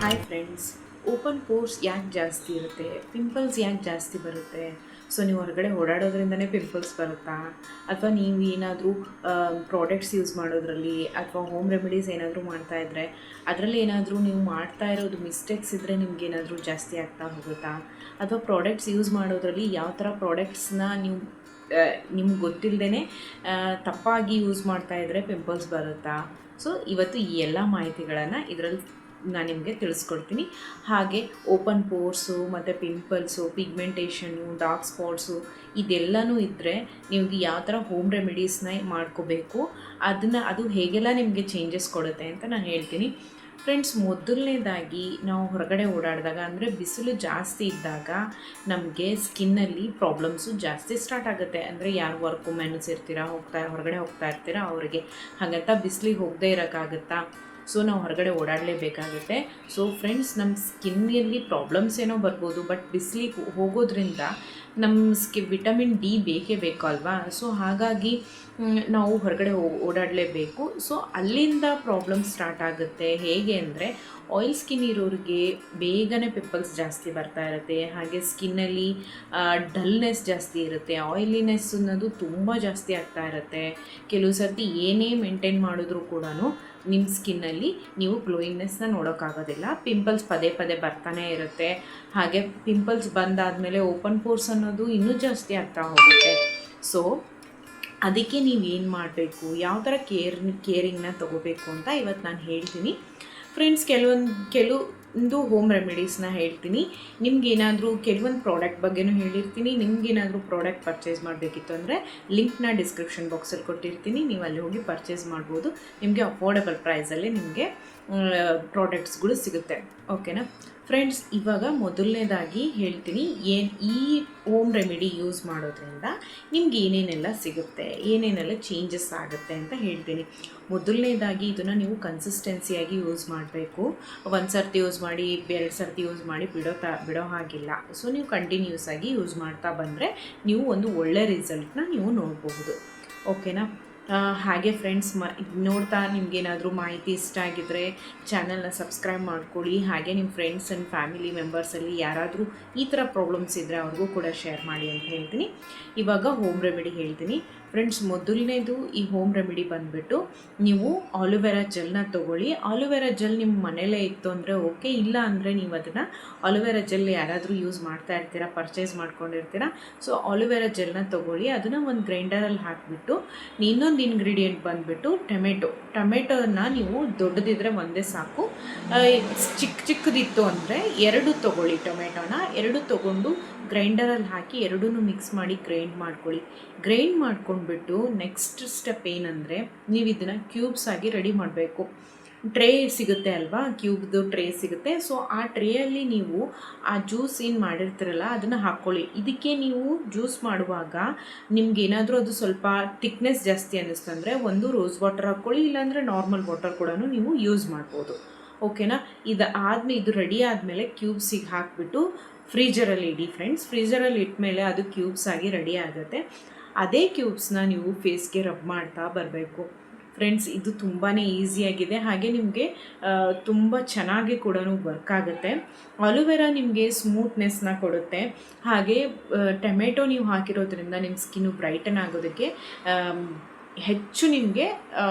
Hi friends, open pores ಯಾಕೆ ಜಾಸ್ತಿ ಇರುತ್ತೆ, ಪಿಂಪಲ್ಸ್ ಯಾಕೆ ಜಾಸ್ತಿ ಬರುತ್ತೆ? ಸೊ ನೀವು ಹೊರಗಡೆ ಓಡಾಡೋದ್ರಿಂದನೇ ಪಿಂಪಲ್ಸ್ ಬರುತ್ತಾ, ಅಥವಾ ನೀವು ಏನಾದರೂ ಪ್ರಾಡಕ್ಟ್ಸ್ ಯೂಸ್ ಮಾಡೋದ್ರಲ್ಲಿ ಅಥವಾ ಹೋಮ್ ರೆಮಿಡೀಸ್ ಏನಾದರೂ ಮಾಡ್ತಾಯಿದ್ರೆ ಅದರಲ್ಲಿ ಏನಾದರೂ ನೀವು ಮಾಡ್ತಾ ಇರೋದು ಮಿಸ್ಟೇಕ್ಸ್ ಇದ್ದರೆ ನಿಮಗೇನಾದರೂ ಜಾಸ್ತಿ ಆಗ್ತಾ ಹೋಗುತ್ತಾ? ಅಥವಾ ಪ್ರಾಡಕ್ಟ್ಸ್ ಯೂಸ್ ಮಾಡೋದ್ರಲ್ಲಿ ಯಾವ ಥರ ಪ್ರಾಡಕ್ಟ್ಸ್ನ ನೀವು ನಿಮ್ಗೆ ಗೊತ್ತಿಲ್ಲದೇ ತಪ್ಪಾಗಿ ಯೂಸ್ ಮಾಡ್ತಾಯಿದ್ರೆ ಪಿಂಪಲ್ಸ್ ಬರುತ್ತಾ? ಸೊ ಇವತ್ತು ಈ ಎಲ್ಲ ಮಾಹಿತಿಗಳನ್ನು ಇದರಲ್ಲಿ ನಾನು ನಿಮಗೆ ತಿಳಿಸ್ಕೊಡ್ತೀನಿ. ಹಾಗೆ ಓಪನ್ ಪೋರ್ಸು ಮತ್ತು ಪಿಂಪಲ್ಸು, ಪಿಗ್ಮೆಂಟೇಷನ್ನು, ಡಾರ್ಕ್ ಸ್ಪಾಟ್ಸು ಇದೆಲ್ಲನೂ ಇದ್ದರೆ ನಿಮಗೆ ಯಾವ ಥರ ಹೋಮ್ ರೆಮಿಡೀಸ್ನ ಮಾಡ್ಕೋಬೇಕು, ಅದು ಹೇಗೆಲ್ಲ ನಿಮಗೆ ಚೇಂಜಸ್ ಕೊಡುತ್ತೆ ಅಂತ ನಾನು ಹೇಳ್ತೀನಿ. ಫ್ರೆಂಡ್ಸ್, ಮೊದಲನೇದಾಗಿ ನಾವು ಹೊರಗಡೆ ಓಡಾಡಿದಾಗ ಅಂದರೆ ಬಿಸಿಲು ಜಾಸ್ತಿ ಇದ್ದಾಗ ನಮಗೆ ಸ್ಕಿನ್ನಲ್ಲಿ ಪ್ರಾಬ್ಲಮ್ಸು ಜಾಸ್ತಿ ಸ್ಟಾರ್ಟ್ ಆಗುತ್ತೆ. ಅಂದರೆ ಯಾರು ವರ್ಕ್ ವುಮೆನ್ಸ್ ಇರ್ತೀರಾ, ಹೊರಗಡೆ ಹೋಗ್ತಾ ಇರ್ತೀರಾ ಅವರಿಗೆ. ಹಾಗಂತ ಬಿಸಿಲಿಗೆ ಹೋಗದೇ ಇರೋಕ್ಕಾಗುತ್ತಾ? ಸೊ ನಾವು ಹೊರಗಡೆ ಓಡಾಡಲೇಬೇಕಾಗುತ್ತೆ. ಸೊ ಫ್ರೆಂಡ್ಸ್, ನಮ್ಮ ಸ್ಕಿನ್ನಲ್ಲಿ ಪ್ರಾಬ್ಲಮ್ಸ್ ಏನೋ ಬರ್ಬೋದು, ಬಟ್ ಬಿಸಿಲಿಗೆ ಹೋಗೋದ್ರಿಂದ ನಮ್ಮ ವಿಟಮಿನ್ ಡಿ ಬೇಕೇ ಬೇಕು ಅಲ್ವಾ? ಸೊ ಹಾಗಾಗಿ ನಾವು ಹೊರಗಡೆ ಓಡಾಡಲೇಬೇಕು. ಸೊ ಅಲ್ಲಿಂದ ಪ್ರಾಬ್ಲಮ್ ಸ್ಟಾರ್ಟ್ ಆಗುತ್ತೆ. ಹೇಗೆ ಅಂದರೆ ಆಯಿಲ್ ಸ್ಕಿನ್ ಇರೋರಿಗೆ ಬೇಗನೆ ಪಿಂಪಲ್ಸ್ ಜಾಸ್ತಿ ಬರ್ತಾ ಇರುತ್ತೆ. ಹಾಗೆ ಸ್ಕಿನ್ನಲ್ಲಿ ಡಲ್ನೆಸ್ ಜಾಸ್ತಿ ಇರುತ್ತೆ, ಆಯಿಲಿನೆಸ್ ಅನ್ನೋದು ತುಂಬ ಜಾಸ್ತಿ ಆಗ್ತಾ ಇರುತ್ತೆ. ಕೆಲವು ಸರ್ತಿ ಏನೇ ಮೇಂಟೈನ್ ಮಾಡಿದ್ರೂ ಕೂಡ ನಿಮ್ಮ ಸ್ಕಿನ್ನಲ್ಲಿ ನೀವು ಗ್ಲೋಯಿಂಗ್ನೆಸ್ನ ನೋಡೋಕ್ಕಾಗೋದಿಲ್ಲ. ಪಿಂಪಲ್ಸ್ ಪದೇ ಪದೇ ಬರ್ತಾನೆ ಇರುತ್ತೆ. ಹಾಗೆ ಪಿಂಪಲ್ಸ್ ಬಂದಾದಮೇಲೆ ಓಪನ್ ಪೋರ್ಸ್ ಅನ್ನೋದು ಇನ್ನೂ ಜಾಸ್ತಿ ಆಗ್ತಾ ಹೋಗುತ್ತೆ. ಸೊ ಅದಕ್ಕೆ ನೀವೇನು ಮಾಡಬೇಕು, ಯಾವ ಥರ ಕೇರಿಂಗ್ನ ತೊಗೋಬೇಕು ಅಂತ ಇವತ್ತು ನಾನು ಹೇಳ್ತೀನಿ. ಫ್ರೆಂಡ್ಸ್, ಕೆಲವೊಂದು ಹೋಮ್ ರೆಮಿಡೀಸ್ನ ಹೇಳ್ತೀನಿ. ನಿಮ್ಗೇನಾದರೂ ಕೆಲವೊಂದು ಪ್ರಾಡಕ್ಟ್ ಬಗ್ಗೆನೂ ಹೇಳಿರ್ತೀನಿ. ನಿಮ್ಗೇನಾದರೂ ಪ್ರಾಡಕ್ಟ್ ಪರ್ಚೇಸ್ ಮಾಡಬೇಕಿತ್ತು ಅಂದರೆ ಲಿಂಕ್ನ ಡಿಸ್ಕ್ರಿಪ್ಷನ್ ಬಾಕ್ಸಲ್ಲಿ ಕೊಟ್ಟಿರ್ತೀನಿ. ನೀವು ಅಲ್ಲಿ ಹೋಗಿ ಪರ್ಚೇಸ್ ಮಾಡ್ಬೋದು. ನಿಮಗೆ ಅಫೋರ್ಡೆಬಲ್ ಪ್ರೈಸಲ್ಲಿ ನಿಮಗೆ ಪ್ರಾಡಕ್ಟ್ಸ್ಗಳು ಸಿಗುತ್ತೆ. ಓಕೆನಾ ಫ್ರೆಂಡ್ಸ್? ಇವಾಗ ಮೊದಲನೇದಾಗಿ ಹೇಳ್ತೀನಿ, ಈ ಹೋಮ್ ರೆಮಿಡಿ ಯೂಸ್ ಮಾಡೋದ್ರಿಂದ ನಿಮ್ಗೆ ಏನೇನೆಲ್ಲ ಸಿಗುತ್ತೆ, ಏನೇನೆಲ್ಲ ಚೇಂಜಸ್ ಆಗುತ್ತೆ ಅಂತ ಹೇಳ್ತೀನಿ. ಮೊದಲನೇದಾಗಿ ಇದನ್ನು ನೀವು ಕನ್ಸಿಸ್ಟೆನ್ಸಿಯಾಗಿ ಯೂಸ್ ಮಾಡಬೇಕು. ಒಂದು ಸರ್ತಿ ಯೂಸ್ ಮಾಡಿ 2 ಸರ್ತಿ ಯೂಸ್ ಮಾಡಿ ಬಿಡೋ ಹಾಗಿಲ್ಲ. ಸೊ ನೀವು ಕಂಟಿನ್ಯೂಸ್ ಆಗಿ ಯೂಸ್ ಮಾಡ್ತಾ ಬಂದರೆ ನೀವು ಒಂದು ಒಳ್ಳೆ ರಿಸಲ್ಟ್ನ ನೀವು ನೋಡಬಹುದು. ಓಕೆನಾ? ಹಾಗೆ ಫ್ರೆಂಡ್ಸ್, ನೋಡ್ತಾ ನಿಮಗೇನಾದರೂ ಮಾಹಿತಿ ಇಷ್ಟ ಆಗಿದ್ದರೆ ಚಾನಲ್ನ ಸಬ್ಸ್ಕ್ರೈಬ್ ಮಾಡ್ಕೊಳ್ಳಿ. ಹಾಗೆ ನಿಮ್ಮ ಫ್ರೆಂಡ್ಸ್ ಆ್ಯಂಡ್ ಫ್ಯಾಮಿಲಿ ಮೆಂಬರ್ಸಲ್ಲಿ ಯಾರಾದರೂ ಈ ಥರ ಪ್ರಾಬ್ಲಮ್ಸ್ ಇದ್ದರೆ ಅವ್ರಿಗೂ ಕೂಡ ಶೇರ್ ಮಾಡಿ ಅಂತ ಹೇಳ್ತೀನಿ. ಇವಾಗ ಹೋಮ್ ರೆಮಿಡಿ ಹೇಳ್ತೀನಿ. ಫ್ರೆಂಡ್ಸ್, ಮೊದಲನೇದು ಈ ಹೋಮ್ ರೆಮಿಡಿ ಬಂದುಬಿಟ್ಟು ನೀವು ಆಲೋವೆರಾ ಜೆಲ್ನ ತೊಗೊಳ್ಳಿ. ಆಲೋವೆರಾ ಜೆಲ್ ನಿಮ್ಮ ಮನೇಲೇ ಇತ್ತು ಅಂದರೆ ಓಕೆ, ಇಲ್ಲ ಅಂದರೆ ನೀವು ಅದನ್ನು ಆಲೋವೆರಾ ಜೆಲ್ ಯಾರಾದರೂ ಯೂಸ್ ಮಾಡ್ತಾ ಇರ್ತೀರಾ, ಪರ್ಚೇಸ್ ಮಾಡ್ಕೊಂಡಿರ್ತೀರಾ. ಸೊ ಆಲೋವೆರಾ ಜೆಲ್ನ ತೊಗೊಳ್ಳಿ. ಅದನ್ನು ಒಂದು ಗ್ರೈಂಡರಲ್ಲಿ ಹಾಕಿಬಿಟ್ಟು ಇನ್ನೊಂದು ಇಂಗ್ರೀಡಿಯೆಂಟ್ ಬಂದುಬಿಟ್ಟು ಟೊಮೆಟೋನ ನೀವು ದೊಡ್ಡದಿದ್ದರೆ ಒಂದೇ ಸಾಕು. ಚಿಕ್ಕದಿತ್ತು ಅಂದರೆ 2 ತೊಗೊಳ್ಳಿ. ಟೊಮೆಟೋನ 2 ತೊಗೊಂಡು ಗ್ರೈಂಡರಲ್ಲಿ ಹಾಕಿ ಎರಡೂ ಮಿಕ್ಸ್ ಮಾಡಿ ಗ್ರೈಂಡ್ ಮಾಡ್ಕೊಳ್ಳಿ. ಗ್ರೈಂಡ್ ಮಾಡ್ಕೊಂಡ್ಬಿಟ್ಟು ನೆಕ್ಸ್ಟ್ ಸ್ಟೆಪ್ ಏನಂದರೆ ನೀವು ಇದನ್ನು ಕ್ಯೂಬ್ಸ್ ಆಗಿ ರೆಡಿ ಮಾಡಬೇಕು. ಟ್ರೇ ಸಿಗುತ್ತೆ ಅಲ್ವಾ, ಕ್ಯೂಬ್ದು ಟ್ರೇ ಸಿಗುತ್ತೆ. ಸೊ ಆ ಟ್ರೇಯಲ್ಲಿ ನೀವು ಆ ಜ್ಯೂಸ್ ಏನು ಮಾಡಿರ್ತೀರಲ್ಲ ಅದನ್ನು ಹಾಕ್ಕೊಳ್ಳಿ. ಇದಕ್ಕೆ ನೀವು ಜ್ಯೂಸ್ ಮಾಡುವಾಗ ನಿಮ್ಗೇನಾದರೂ ಅದು ಸ್ವಲ್ಪ ಥಿಕ್ನೆಸ್ ಜಾಸ್ತಿ ಅನ್ನಿಸ್ತಂದರೆ ಒಂದು ರೋಸ್ ವಾಟರ್ ಹಾಕ್ಕೊಳ್ಳಿ, ಇಲ್ಲಾಂದರೆ ನಾರ್ಮಲ್ ವಾಟರ್ ಕೂಡ ನೀವು ಯೂಸ್ ಮಾಡ್ಬೋದು. ಓಕೆನಾ? ಇದು ರೆಡಿ ಆದಮೇಲೆ ಕ್ಯೂಬ್ಸಿಗೆ ಹಾಕಿಬಿಟ್ಟು ಫ್ರೀಜರಲ್ಲಿ ಇಡಿ. ಫ್ರೆಂಡ್ಸ್, ಫ್ರೀಜರಲ್ಲಿ ಇಟ್ಮೇಲೆ ಅದು ಕ್ಯೂಬ್ಸ್ ಆಗಿ ರೆಡಿ ಆಗುತ್ತೆ. ಅದೇ ಕ್ಯೂಬ್ಸ್ನ ನೀವು ಫೇಸ್ಗೆ ರಬ್ ಮಾಡ್ತಾ ಬರಬೇಕು. ಫ್ರೆಂಡ್ಸ್, ಇದು ತುಂಬಾ ಈಸಿಯಾಗಿದೆ. ಹಾಗೆ ನಿಮಗೆ ತುಂಬ ಚೆನ್ನಾಗಿ ಕೂಡ ವರ್ಕ್ ಆಗುತ್ತೆ. ಆಲೋವೆರಾ ನಿಮಗೆ ಸ್ಮೂತ್ನೆಸ್ನ ಕೊಡುತ್ತೆ. ಹಾಗೆ ಟೊಮೆಟೊ ನೀವು ಹಾಕಿರೋದ್ರಿಂದ ನಿಮ್ಮ ಸ್ಕಿನ್ನು ಬ್ರೈಟನ್ ಆಗೋದಕ್ಕೆ ಹೆಚ್ಚು ನಿಮಗೆ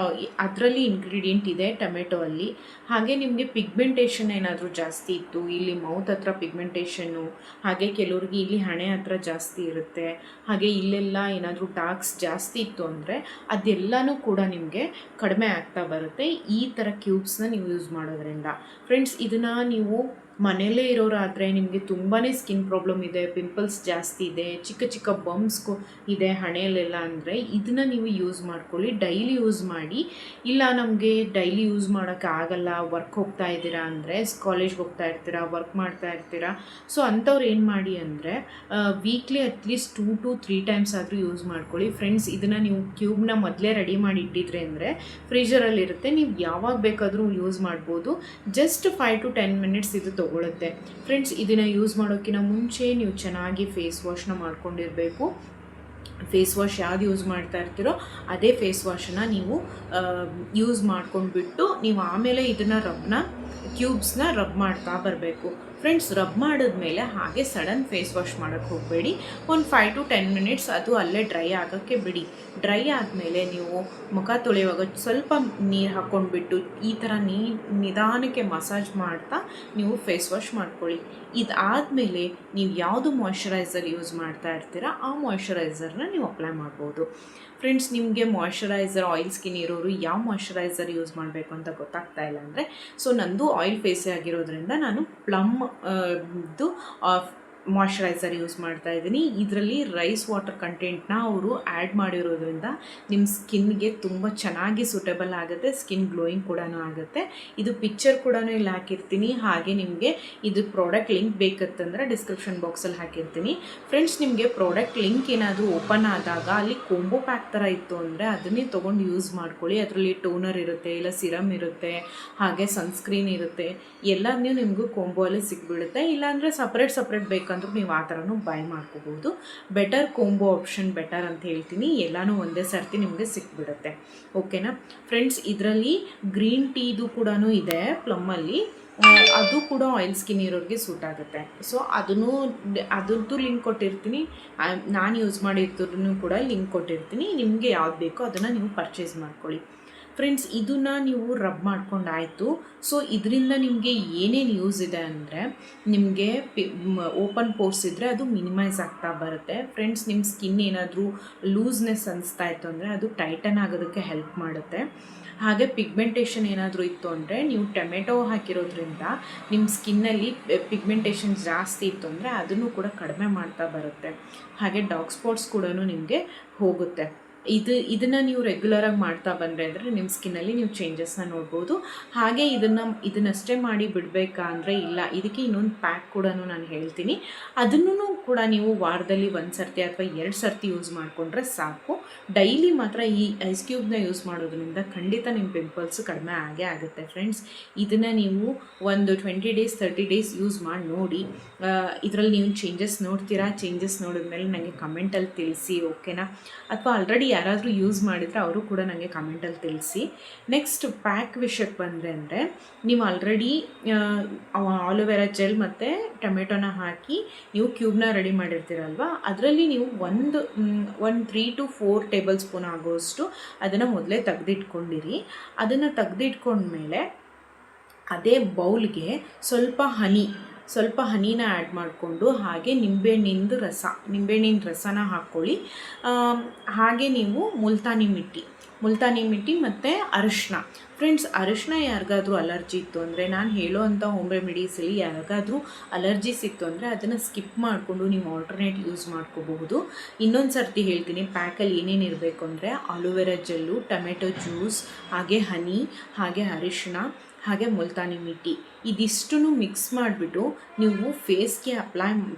ಅದರಲ್ಲಿ ಇಂಗ್ರೀಡಿಯೆಂಟ್ ಇದೆ ಟೊಮೆಟೊ ಅಲ್ಲಿ. ಹಾಗೆ ನಿಮಗೆ ಪಿಗ್ಮೆಂಟೇಷನ್ ಏನಾದರೂ ಜಾಸ್ತಿ ಇತ್ತು, ಇಲ್ಲಿ ಮೌತ್ ಹತ್ರ ಪಿಗ್ಮೆಂಟೇಷನ್ನು, ಹಾಗೆ ಕೆಲವ್ರಿಗೆ ಇಲ್ಲಿ ಹಣೆ ಹತ್ರ ಜಾಸ್ತಿ ಇರುತ್ತೆ, ಹಾಗೆ ಇಲ್ಲೆಲ್ಲ ಏನಾದರೂ ಡಾರ್ಕ್ಸ್ ಜಾಸ್ತಿ ಇತ್ತು ಅಂದರೆ ಅದೆಲ್ಲನೂ ಕೂಡ ನಿಮಗೆ ಕಡಿಮೆ ಆಗ್ತಾ ಬರುತ್ತೆ ಈ ಥರ ಕ್ಯೂಬ್ಸ್ನ ನೀವು ಯೂಸ್ ಮಾಡೋದ್ರಿಂದ. ಫ್ರೆಂಡ್ಸ್, ಇದನ್ನು ನೀವು ಮನೆಯಲ್ಲೇ ಇರೋರಾದರೆ ನಿಮಗೆ ತುಂಬಾ ಸ್ಕಿನ್ ಪ್ರಾಬ್ಲಮ್ ಇದೆ, ಪಿಂಪಲ್ಸ್ ಜಾಸ್ತಿ ಇದೆ, ಚಿಕ್ಕ ಚಿಕ್ಕ ಬಂಪ್ಸ್ಗೂ ಇದೆ ಹಣೆಯಲ್ಲೆಲ್ಲ ಅಂದರೆ ಇದನ್ನು ನೀವು ಯೂಸ್ ಮಾಡ್ಕೊಳ್ಳಿ. ಡೈಲಿ ಯೂಸ್ ಮಾಡಿ. ಇಲ್ಲ ನಮಗೆ ಡೈಲಿ ಯೂಸ್ ಮಾಡೋಕ್ಕೆ ಆಗಲ್ಲ, ವರ್ಕ್ ಹೋಗ್ತಾ ಇದ್ದೀರಾ ಅಂದರೆ, ಕಾಲೇಜ್ಗೆ ಹೋಗ್ತಾ ಇರ್ತೀರಾ, ವರ್ಕ್ ಮಾಡ್ತಾ ಇರ್ತೀರಾ, ಸೊ ಅಂಥವ್ರು ಏನು ಮಾಡಿ ಅಂದರೆ ವೀಕ್ಲಿ ಅಟ್ಲೀಸ್ಟ್ 2 to 3 ಟೈಮ್ಸ್ ಆದರೂ ಯೂಸ್ ಮಾಡ್ಕೊಳ್ಳಿ. ಫ್ರೆಂಡ್ಸ್, ಇದನ್ನು ನೀವು ಕ್ಯೂಬ್ನ ಮೊದಲೇ ರೆಡಿ ಮಾಡಿ ಇಟ್ಟಿದ್ರೆ ಅಂದರೆ ಫ್ರೀಜರಲ್ಲಿರುತ್ತೆ, ನೀವು ಯಾವಾಗ ಬೇಕಾದರೂ ಯೂಸ್ ಮಾಡ್ಬೋದು. ಜಸ್ಟ್ 5 to 10 ಮಿನಿಟ್ಸ್ ಇದು ತಗೊಳುತ್ತೆ. ಫ್ರೆಂಡ್ಸ್, ಇದನ್ನು ಯೂಸ್ ಮಾಡೋಕ್ಕಿಂತ ಮುಂಚೆ ನೀವು ಚೆನ್ನಾಗಿ ಫೇಸ್ ವಾಶ್ನ ಮಾಡ್ಕೊಂಡಿರಬೇಕು. ಫೇಸ್ ವಾಶ್ ಯಾವ್ದು ಯೂಸ್ ಮಾಡ್ತಾ ಇರ್ತೀರೋ ಅದೇ ಫೇಸ್ ವಾಶನ್ನು ನೀವು ಯೂಸ್ ಮಾಡ್ಕೊಂಡ್ಬಿಟ್ಟು ನೀವು ಆಮೇಲೆ ಇದನ್ನು ಕ್ಯೂಬ್ಸ್ನ ರಬ್ ಮಾಡ್ತಾ ಬರಬೇಕು. ಫ್ರೆಂಡ್ಸ್, ರಬ್ ಮಾಡಿದ್ಮೇಲೆ ಹಾಗೆ ಸಡನ್ ಫೇಸ್ ವಾಶ್ ಮಾಡೋಕ್ಕೆ ಹೋಗಬೇಡಿ. ಒಂದು 5 to 10 ಮಿನಿಟ್ಸ್ ಅದು ಅಲ್ಲೇ ಡ್ರೈ ಆಗೋಕ್ಕೆ ಬಿಡಿ. ಡ್ರೈ ಆದಮೇಲೆ ನೀವು ಮುಖ ತೊಳೆಯುವಾಗ ಸ್ವಲ್ಪ ನೀರು ಹಾಕ್ಕೊಂಡ್ಬಿಟ್ಟು ಈ ಥರ ನಿಧಾನಕ್ಕೆ ಮಸಾಜ್ ಮಾಡ್ತಾ ನೀವು ಫೇಸ್ ವಾಶ್ ಮಾಡ್ಕೊಳ್ಳಿ. ಇದಾದಮೇಲೆ ನೀವು ಯಾವುದು ಮಾಯ್ಶ್ಚರೈಸರ್ ಯೂಸ್ ಮಾಡ್ತಾ ಇರ್ತೀರ ಆ ಮಾಯ್ಶ್ಚರೈಸರ್ನ ನೀವು ಅಪ್ಲೈ ಮಾಡ್ಬೋದು. ಫ್ರೆಂಡ್ಸ್, ನಿಮಗೆ ಮಾಯ್ಶ್ಚರೈಸರ್ ಆಯಿಲ್ ಸ್ಕಿನ್ ಇರೋರು ಯಾವ ಮಾಯ್ಶ್ಚರೈಸರ್ ಯೂಸ್ ಮಾಡಬೇಕು ಅಂತ ಗೊತ್ತಾಗ್ತಾ ಇಲ್ಲ ಅಂದರೆ, ಸೊ ನಂದು ಆಯಿಲ್ ಫೇಸೇ ಆಗಿರೋದ್ರಿಂದ ನಾನು ಪ್ಲಮ್ ಮಾಯ್ಶ್ಚರೈಸರ್ ಯೂಸ್ ಮಾಡ್ತಾ ಇದ್ದೀನಿ. ಇದರಲ್ಲಿ ರೈಸ್ ವಾಟರ್ ಕಂಟೆಂಟ್ನ ಅವರು ಆ್ಯಡ್ ಮಾಡಿರೋದ್ರಿಂದ ನಿಮ್ಮ ಸ್ಕಿನ್ಗೆ ತುಂಬ ಚೆನ್ನಾಗಿ ಸೂಟೇಬಲ್ ಆಗುತ್ತೆ, ಸ್ಕಿನ್ ಗ್ಲೋಯಿಂಗ್ ಕೂಡ ಆಗುತ್ತೆ. ಇದು ಪಿಕ್ಚರ್ ಕೂಡ ಇಲ್ಲಿ ಹಾಕಿರ್ತೀನಿ. ಹಾಗೆ ನಿಮಗೆ ಇದು ಪ್ರಾಡಕ್ಟ್ ಲಿಂಕ್ ಬೇಕಂತಂದರೆ ಡಿಸ್ಕ್ರಿಪ್ಷನ್ ಬಾಕ್ಸಲ್ಲಿ ಹಾಕಿರ್ತೀನಿ. ಫ್ರೆಂಡ್ಸ್, ನಿಮಗೆ ಪ್ರಾಡಕ್ಟ್ ಲಿಂಕ್ ಏನಾದರೂ ಓಪನ್ ಆದಾಗ ಅಲ್ಲಿ ಕೋಂಬೋ ಪ್ಯಾಕ್ ಥರ ಇತ್ತು ಅಂದರೆ ಅದನ್ನೇ ತೊಗೊಂಡು ಯೂಸ್ ಮಾಡ್ಕೊಳ್ಳಿ. ಅದರಲ್ಲಿ ಟೋನರ್ ಇರುತ್ತೆ, ಇಲ್ಲ ಸಿರಮ್ ಇರುತ್ತೆ, ಹಾಗೆ ಸನ್ಸ್ಕ್ರೀನ್ ಇರುತ್ತೆ. ಎಲ್ಲದನ್ನೂ ನಿಮಗೂ ಕೋಂಬೋ ಅಲ್ಲಿ ಸಿಕ್ಬಿಡುತ್ತೆ. ಇಲ್ಲಾಂದರೆ ಸಪ್ರೇಟ್ ಬೇಕಂದ್ರೂ ನೀವು ಆ ಥರನೂ ಬೈ ಮಾಡ್ಕೋಬೋದು. ಬೆಟರ್ ಕೋಂಬೋ ಆಪ್ಷನ್ ಬೆಟರ್ ಅಂತ ಹೇಳ್ತೀನಿ. ಎಲ್ಲನೂ ಒಂದೇ ಸರ್ತಿ ನಿಮಗೆ ಸಿಕ್ಬಿಡುತ್ತೆ. ಓಕೆನಾ ಫ್ರೆಂಡ್ಸ್, ಇದರಲ್ಲಿ ಗ್ರೀನ್ ಟೀದು ಕೂಡ ಇದೆ ಪ್ಲಮ್ಮಲ್ಲಿ. ಅದು ಕೂಡ ಆಯಿಲ್ ಸ್ಕಿನ್ ಇರೋರಿಗೆ ಸೂಟ್ ಆಗುತ್ತೆ. ಸೊ ಅದ್ರದ್ದು ಲಿಂಕ್ ಕೊಟ್ಟಿರ್ತೀನಿ. ನಾನು ಯೂಸ್ ಮಾಡಿರ್ತೀರೂ ಕೂಡ ಲಿಂಕ್ ಕೊಟ್ಟಿರ್ತೀನಿ. ನಿಮಗೆ ಯಾವ್ದು ಬೇಕೋ ಅದನ್ನು ನೀವು ಪರ್ಚೇಸ್ ಮಾಡ್ಕೊಳ್ಳಿ. ಫ್ರೆಂಡ್ಸ್, ಇದನ್ನು ನೀವು ರಬ್ ಮಾಡ್ಕೊಂಡಾಯಿತು. ಸೊ ಇದರಿಂದ ನಿಮಗೆ ಏನೇನು ಯೂಸ್ ಇದೆ ಅಂದರೆ, ನಿಮಗೆ ಓಪನ್ ಪೋರ್ಸ್ ಇದ್ದರೆ ಅದು ಮಿನಿಮೈಸ್ ಆಗ್ತಾ ಬರುತ್ತೆ. ಫ್ರೆಂಡ್ಸ್, ನಿಮ್ಮ ಸ್ಕಿನ್ ಏನಾದರೂ ಲೂಸ್ನೆಸ್ ಅನಿಸ್ತಾ ಇತ್ತು ಅಂದರೆ ಅದು ಟೈಟನ್ ಆಗೋದಕ್ಕೆ ಹೆಲ್ಪ್ ಮಾಡುತ್ತೆ. ಹಾಗೆ ಪಿಗ್ಮೆಂಟೇಷನ್ ಏನಾದರೂ ಇತ್ತು ಅಂದರೆ ನೀವು ಟೊಮೆಟೊ ಹಾಕಿರೋದ್ರಿಂದ ನಿಮ್ಮ ಸ್ಕಿನ್ನಲ್ಲಿ ಪಿಗ್ಮೆಂಟೇಷನ್ ಜಾಸ್ತಿ ಇತ್ತು ಅಂದರೆ ಅದನ್ನು ಕೂಡ ಕಡಿಮೆ ಮಾಡ್ತಾ ಬರುತ್ತೆ. ಹಾಗೆ ಡಾರ್ಕ್ ಸ್ಪಾಟ್ಸ್ ಕೂಡ ನಿಮಗೆ ಹೋಗುತ್ತೆ. ಇದನ್ನು ನೀವು ರೆಗ್ಯುಲರಾಗಿ ಮಾಡ್ತಾ ಬಂದರೆ ಅಂದರೆ ನಿಮ್ಮ ಸ್ಕಿನ್ನಲ್ಲಿ ನೀವು ಚೇಂಜಸ್ನ ನೋಡ್ಬೋದು. ಹಾಗೆ ಇದನ್ನಷ್ಟೇ ಮಾಡಿ ಬಿಡಬೇಕಾ ಅಂದರೆ ಇಲ್ಲ, ಇದಕ್ಕೆ ಇನ್ನೊಂದು ಪ್ಯಾಕ್ ಕೂಡ ನಾನು ಹೇಳ್ತೀನಿ. ಅದನ್ನು ಕೂಡ ನೀವು ವಾರದಲ್ಲಿ 1 ಸರ್ತಿ ಅಥವಾ 2 ಸರ್ತಿ ಯೂಸ್ ಮಾಡಿಕೊಂಡ್ರೆ ಸಾಕು. ಡೈಲಿ ಮಾತ್ರ ಈ ಐಸ್ ಕ್ಯೂಬ್ನ ಯೂಸ್ ಮಾಡೋದ್ರಿಂದ ಖಂಡಿತ ನಿಮ್ಮ ಪಿಂಪಲ್ಸ್ ಕಡಿಮೆ ಆಗೇ ಆಗುತ್ತೆ. ಫ್ರೆಂಡ್ಸ್, ಇದನ್ನು ನೀವು ಒಂದು 20 days 30 days ಯೂಸ್ ಮಾಡಿ ನೋಡಿ. ಇದರಲ್ಲಿ ನೀವು ಚೇಂಜಸ್ ನೋಡ್ತೀರಾ. ಚೇಂಜಸ್ ನೋಡಿದ್ಮೇಲೆ ನನಗೆ ಕಮೆಂಟಲ್ಲಿ ತಿಳಿಸಿ, ಓಕೆನಾ? ಅಥವಾ ಆಲ್ರೆಡಿ ಯಾರಾದರೂ ಯೂಸ್ ಮಾಡಿದರೆ ಅವರು ಕೂಡ ನನಗೆ ಕಮೆಂಟಲ್ಲಿ ತಿಳಿಸಿ. ನೆಕ್ಸ್ಟ್ ಪ್ಯಾಕ್ ವಿಷಯಕ್ಕೆ ಬಂದರೆ ಅಂದರೆ, ನೀವು ಆಲ್ರೆಡಿ ಆಲೋವೆರಾ ಜೆಲ್ ಮತ್ತು ಟೊಮೆಟೊನ ಹಾಕಿ ನೀವು ಕ್ಯೂಬ್ನ ರೆಡಿ ಮಾಡಿರ್ತೀರಲ್ವ, ಅದರಲ್ಲಿ ನೀವು ಒಂದು 3 to 4 ಟೇಬಲ್ ಸ್ಪೂನ್ ಆಗೋಷ್ಟು ಅದನ್ನು ಮೊದಲೇ ತೆಗೆದಿಟ್ಕೊಂಡಿರಿ. ಅದನ್ನು ತೆಗೆದಿಟ್ಕೊಂಡ್ಮೇಲೆ ಅದೇ ಬೌಲ್ಗೆ ಸ್ವಲ್ಪ ಹನಿನ ಆ್ಯಡ್ ಮಾಡಿಕೊಂಡು, ಹಾಗೆ ನಿಂಬೆಹಣ್ಣಿನ ರಸನ ಹಾಕ್ಕೊಳ್ಳಿ. ಹಾಗೆ ನೀವು ಮುಲ್ತಾನಿ ಮಿಟ್ಟಿ ಮತ್ತು ಅರಿಶಿನ. ಫ್ರೆಂಡ್ಸ್, ಅರಿಶಿನ ಯಾರಿಗಾದ್ರೂ ಅಲರ್ಜಿ ಇತ್ತು ಅಂದರೆ, ನಾನು ಹೇಳೋವಂಥ ಹೋಮ್ ರೆಮಿಡೀಸಲ್ಲಿ ಯಾರಿಗಾದ್ರೂ ಅಲರ್ಜೀಸ್ ಇತ್ತು ಅಂದರೆ ಅದನ್ನು ಸ್ಕಿಪ್ ಮಾಡಿಕೊಂಡು ನೀವು ಆಲ್ಟರ್ನೇಟ್ ಯೂಸ್ ಮಾಡ್ಕೋಬಹುದು. ಇನ್ನೊಂದು ಸರ್ತಿ ಹೇಳ್ತೀನಿ, ಪ್ಯಾಕಲ್ಲಿ ಏನೇನು ಇರಬೇಕು ಅಂದರೆ ಆಲೋವೆರಾ ಜೆಲ್ಲು, ಟೊಮೆಟೊ ಜ್ಯೂಸ್, ಹಾಗೆ ಹನಿ, ಹಾಗೆ ಅರಿಶಿನ, ಹಾಗೆ ಮುಲ್ತಾನಿ ಮಿಟ್ಟಿ. ಇದಿಷ್ಟು ಮಿಕ್ಸ್ ಮಾಡಿಬಿಟ್ಟು ನೀವು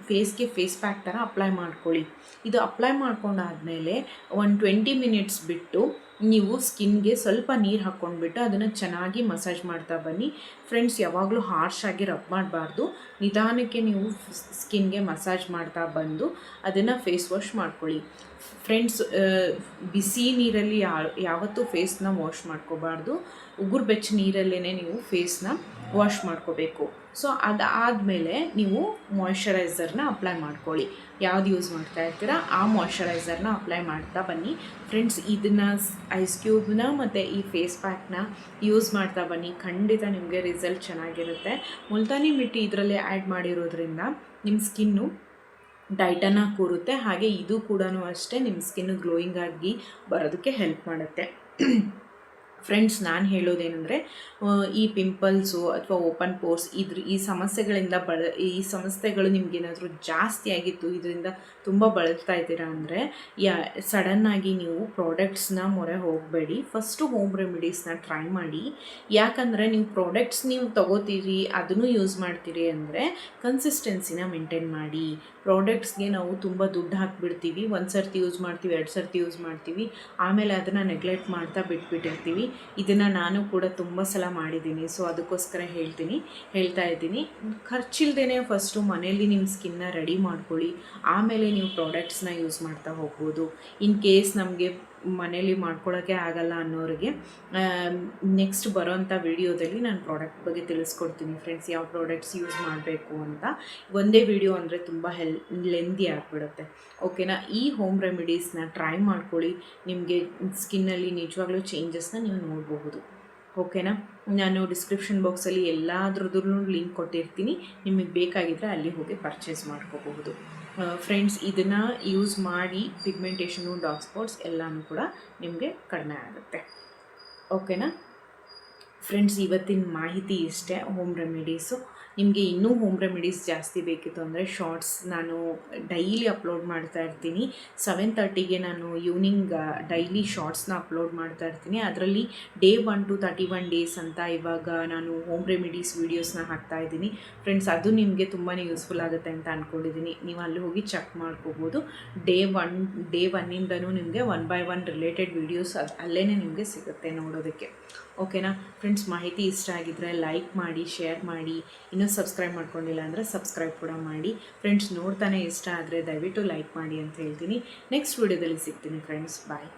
ಫೇಸ್ಗೆ ಫೇಸ್ ಪ್ಯಾಕ್ ಥರ ಅಪ್ಲೈ ಮಾಡ್ಕೊಳ್ಳಿ. ಇದು ಅಪ್ಲೈ ಮಾಡ್ಕೊಂಡಾದಮೇಲೆ ಒಂದು 20 ಮಿನಿಟ್ಸ್ ಬಿಟ್ಟು ನೀವು ಸ್ಕಿನ್ಗೆ ಸ್ವಲ್ಪ ನೀರು ಹಾಕ್ಕೊಂಡ್ಬಿಟ್ಟು ಅದನ್ನು ಚೆನ್ನಾಗಿ ಮಸಾಜ್ ಮಾಡ್ತಾ ಬನ್ನಿ. ಫ್ರೆಂಡ್ಸ್, ಯಾವಾಗಲೂ ಹಾರ್ಶಾಗಿ ರಬ್ ಮಾಡಬಾರ್ದು. ನಿಧಾನಕ್ಕೆ ನೀವು ಸ್ಕಿನ್ಗೆ ಮಸಾಜ್ ಮಾಡ್ತಾ ಬಂದು ಅದನ್ನು ಫೇಸ್ ವಾಶ್ ಮಾಡ್ಕೊಳ್ಳಿ. ಫ್ರೆಂಡ್ಸ್, ಬಿಸಿ ನೀರಲ್ಲಿ ಯಾವತ್ತೂ ಫೇಸ್ನ ವಾಶ್ ಮಾಡ್ಕೋಬಾರ್ದು. ಉಗುರು ಬೆಚ್ಚ ನೀರಲ್ಲೇ ನೀವು ಫೇಸ್ನ ವಾಶ್ ಮಾಡ್ಕೋಬೇಕು. ಸೊ ಅದಾದಮೇಲೆ ನೀವು ಮಾಯ್ಶ್ಚರೈಸರ್ನ ಅಪ್ಲೈ ಮಾಡ್ಕೊಳ್ಳಿ. ಯಾವ್ದು ಯೂಸ್ ಮಾಡ್ತಾ ಇರ್ತೀರಾ ಆ ಮಾಯ್ಶ್ಚರೈಸರ್ನ ಅಪ್ಲೈ ಮಾಡ್ತಾ ಬನ್ನಿ. ಫ್ರೆಂಡ್ಸ್, ಇದನ್ನು ಐಸ್ ಕ್ಯೂಬ್ನ ಮತ್ತು ಈ ಫೇಸ್ ಪ್ಯಾಕ್ನ ಯೂಸ್ ಮಾಡ್ತಾ ಬನ್ನಿ. ಖಂಡಿತ ನಿಮಗೆ ರಿಸಲ್ಟ್ ಚೆನ್ನಾಗಿರುತ್ತೆ. ಮುಲ್ತಾನಿ ಮಿಟ್ಟಿ ಇದರಲ್ಲೇ ಆ್ಯಡ್ ಮಾಡಿರೋದ್ರಿಂದ ನಿಮ್ಮ ಸ್ಕಿನ್ನು ಟೈಟನ್ ಆಗಿ ಕೂರುತ್ತೆ. ಹಾಗೆ ಇದು ಕೂಡ ಅಷ್ಟೇ ನಿಮ್ಮ ಸ್ಕಿನ್ನು ಗ್ಲೋಯಿಂಗ್ ಆಗಿ ಬರೋದಕ್ಕೆ ಹೆಲ್ಪ್ ಮಾಡುತ್ತೆ. ಫ್ರೆಂಡ್ಸ್, ನಾನು ಹೇಳೋದೇನೆಂದರೆ, ಈ ಪಿಂಪಲ್ಸು ಅಥವಾ ಓಪನ್ ಪೋರ್ಸ್ ಈ ಸಮಸ್ಯೆಗಳು ನಿಮಗೇನಾದರೂ ಜಾಸ್ತಿ ಆಗಿತ್ತು, ಇದರಿಂದ ತುಂಬ ಬಳಲ್ತಾ ಇದ್ದೀರಾ ಅಂದರೆ ಸಡನ್ನಾಗಿ ನೀವು ಪ್ರಾಡಕ್ಟ್ಸ್ನ ಮೊರೆ ಹೋಗಬೇಡಿ. ಫಸ್ಟು ಹೋಮ್ ರೆಮಿಡೀಸ್ನ ಟ್ರೈ ಮಾಡಿ. ಯಾಕಂದರೆ ನೀವು ಪ್ರಾಡಕ್ಟ್ಸ್ ತೊಗೋತೀರಿ, ಅದನ್ನು ಯೂಸ್ ಮಾಡ್ತೀರಿ ಅಂದರೆ ಕನ್ಸಿಸ್ಟೆನ್ಸಿನ ಮೇಂಟೈನ್ ಮಾಡಿ. ಪ್ರಾಡಕ್ಟ್ಸ್ಗೆ ನಾವು ತುಂಬ ದುಡ್ಡು ಹಾಕಿಬಿಡ್ತೀವಿ. 1 ಸರ್ತಿ ಯೂಸ್ ಮಾಡ್ತೀವಿ, 2 ಸರ್ತಿ ಯೂಸ್ ಮಾಡ್ತೀವಿ, ಆಮೇಲೆ ಅದನ್ನು ನೆಗ್ಲೆಕ್ಟ್ ಮಾಡ್ತಾ ಬಿಟ್ಬಿಟ್ಟಿರ್ತೀವಿ. ಇದನ್ನು ನಾನು ಕೂಡ ತುಂಬ ಸಲ ಮಾಡಿದ್ದೀನಿ. ಸೊ ಅದಕ್ಕೋಸ್ಕರ ಹೇಳ್ತಾ ಇದ್ದೀನಿ. ಖರ್ಚಿಲ್ದೇ ಫಸ್ಟು ಮನೆಯಲ್ಲಿ ನಿಮ್ಮ ಸ್ಕಿನ್ನ ರೆಡಿ ಮಾಡ್ಕೊಳ್ಳಿ, ಆಮೇಲೆ ನೀವು ಪ್ರಾಡಕ್ಟ್ಸ್ನ ಯೂಸ್ ಮಾಡ್ತಾ ಹೋಗ್ಬೋದು. ಇನ್ ಕೇಸ್ ನಮಗೆ ಮನೇಲಿ ಮಾಡ್ಕೊಳ್ಳೋಕ್ಕೆ ಆಗಲ್ಲ ಅನ್ನೋರಿಗೆ ನೆಕ್ಸ್ಟ್ ಬರೋಂಥ ವಿಡಿಯೋದಲ್ಲಿ ನಾನು ಪ್ರಾಡಕ್ಟ್ ಬಗ್ಗೆ ತಿಳಿಸ್ಕೊಡ್ತೀನಿ ಫ್ರೆಂಡ್ಸ್, ಯಾವ ಪ್ರಾಡಕ್ಟ್ಸ್ ಯೂಸ್ ಮಾಡಬೇಕು ಅಂತ. ಒಂದೇ ವಿಡಿಯೋ ಅಂದರೆ ತುಂಬ ಲೆಂದಿ ಆಗಿಬಿಡುತ್ತೆ. ಓಕೆನಾ? ಈ ಹೋಮ್ ರೆಮಿಡೀಸ್ನ ಟ್ರೈ ಮಾಡ್ಕೊಳ್ಳಿ, ನಿಮಗೆ ಸ್ಕಿನ್ನಲ್ಲಿ ನಿಜವಾಗ್ಲೂ ಚೇಂಜಸ್ನ ನೀವು ನೋಡಬಹುದು. ಓಕೆನಾ? ನಾನು ಡಿಸ್ಕ್ರಿಪ್ಷನ್ ಬಾಕ್ಸಲ್ಲಿ ಎಲ್ಲದ್ರದ್ದು ಲಿಂಕ್ ಕೊಟ್ಟಿರ್ತೀನಿ, ನಿಮಗೆ ಬೇಕಾಗಿದ್ದರೆ ಅಲ್ಲಿ ಹೋಗಿ ಪರ್ಚೇಸ್ ಮಾಡ್ಕೋಬಹುದು. ಫ್ರೆಂಡ್ಸ್, ಇದನ್ನು ಯೂಸ್ ಮಾಡಿ ಪಿಗ್ಮೆಂಟೇಷನು, ಡಾರ್ಕ್ ಸ್ಪಾಟ್ಸ್ ಎಲ್ಲನೂ ಕೂಡ ನಿಮಗೆ ಕಡಿಮೆ ಆಗುತ್ತೆ. ಓಕೆನಾ ಫ್ರೆಂಡ್ಸ್, ಇವತ್ತಿನ ಮಾಹಿತಿ ಇಷ್ಟೇ ಹೋಮ್ ರೆಮಿಡೀಸು. ನಿಮಗೆ ಇನ್ನೂ ಹೋಮ್ ರೆಮಿಡೀಸ್ ಜಾಸ್ತಿ ಬೇಕಿತ್ತು ಅಂದರೆ ಶಾರ್ಟ್ಸ್ ನಾನು ಡೈಲಿ ಅಪ್ಲೋಡ್ ಮಾಡ್ತಾ ಇರ್ತೀನಿ. 7:30ಗೆ ನಾನು ಈವ್ನಿಂಗ್ ಡೈಲಿ ಶಾರ್ಟ್ಸ್ನ ಅಪ್ಲೋಡ್ ಮಾಡ್ತಾ ಇರ್ತೀನಿ. ಅದರಲ್ಲಿ Day 1 to 31 ಡೇಸ್ ಅಂತ ಇವಾಗ ನಾನು ಹೋಮ್ ರೆಮಿಡೀಸ್ ವೀಡಿಯೋಸ್ನ ಹಾಕ್ತಾ ಇದ್ದೀನಿ ಫ್ರೆಂಡ್ಸ್. ಅದು ನಿಮಗೆ ತುಂಬಾ ಯೂಸ್ಫುಲ್ ಆಗುತ್ತೆ ಅಂತ ಅಂದ್ಕೊಂಡಿದ್ದೀನಿ. ನೀವು ಅಲ್ಲಿ ಹೋಗಿ ಚೆಕ್ ಮಾಡ್ಕೋಬೋದು. Day 1 ನಿಮಗೆ 1 by 1 ರಿಲೇಟೆಡ್ ವೀಡಿಯೋಸ್ ಅಲ್ಲೇ ನಿಮಗೆ ಸಿಗುತ್ತೆ ನೋಡೋದಕ್ಕೆ. ಓಕೆನಾ ಫ್ರೆಂಡ್ಸ್, ಮಾಹಿತಿ ಇಷ್ಟ ಆಗಿದ್ದರೆ ಲೈಕ್ ಮಾಡಿ, ಶೇರ್ ಮಾಡಿ. ಇನ್ನೂ ಸಬ್ಸ್ಕ್ರೈಬ್ ಮಾಡ್ಕೊಂಡಿಲ್ಲ ಅಂದರೆ ಸಬ್ಸ್ಕ್ರೈಬ್ ಕೂಡ ಮಾಡಿ ಫ್ರೆಂಡ್ಸ್. ನೋಡ್ತಾನೆ ಇಷ್ಟ ಆದರೆ ದಯವಿಟ್ಟು ಲೈಕ್ ಮಾಡಿ ಅಂತ ಹೇಳ್ತೀನಿ. ನೆಕ್ಸ್ಟ್ ವೀಡಿಯೋದಲ್ಲಿ ಸಿಗ್ತೀನಿ ಫ್ರೆಂಡ್ಸ್. ಬಾಯ್.